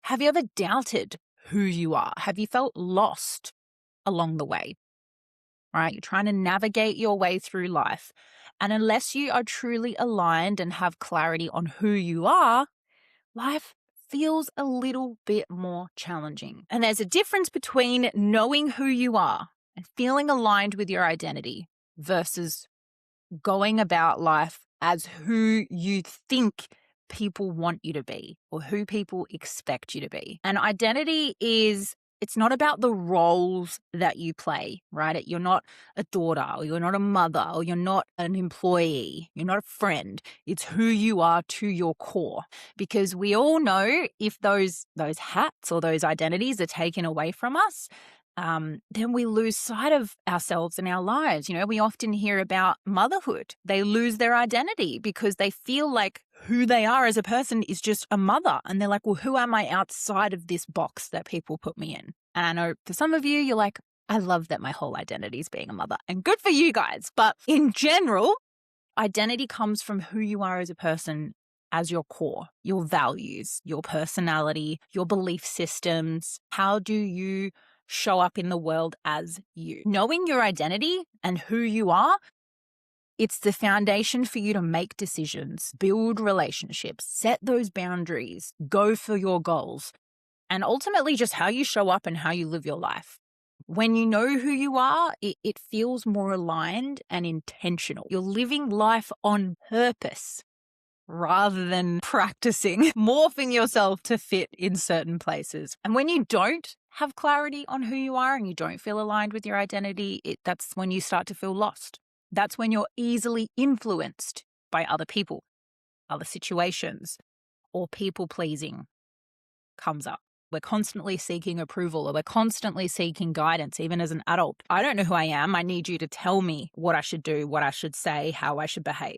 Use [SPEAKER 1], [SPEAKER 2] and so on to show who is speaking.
[SPEAKER 1] Have you ever doubted who you are? Have you felt lost along the way? Right? You're trying to navigate your way through life. And unless you are truly aligned and have clarity on who you are, life feels a little bit more challenging. And there's a difference between knowing who you are and feeling aligned with your identity versus going about life as who you think people want you to be or who people expect you to be. And identity is, it's not about the roles that you play, right? You're not a daughter or you're not a mother or you're not an employee. You're not a friend. It's who you are to your core. Because we all know if those hats or those identities are taken away from us, then we lose sight of ourselves and our lives. We often hear about motherhood. They lose their identity because they feel like who they are as a person is just a mother. And they're like, well, who am I outside of this box that people put me in? And I know for some of you, you're like, I love that my whole identity is being a mother. And good for you guys. But in general, identity comes from who you are as a person, as your core, your values, your personality, your belief systems. How do you show up in the world as you? Knowing your identity and who you are, it's the foundation for you to make decisions, build relationships, set those boundaries, go for your goals, and ultimately just how you show up and how you live your life. When you know who you are, it feels more aligned and intentional. You're living life on purpose rather than practicing morphing yourself to fit in certain places. And when you don't have clarity on who you are and you don't feel aligned with your identity, that's when you start to feel lost. That's when you're easily influenced by other people, other situations, or people pleasing comes up. We're constantly seeking approval or we're constantly seeking guidance, even as an adult. I don't know who I am. I need you to tell me what I should do, what I should say, how I should behave.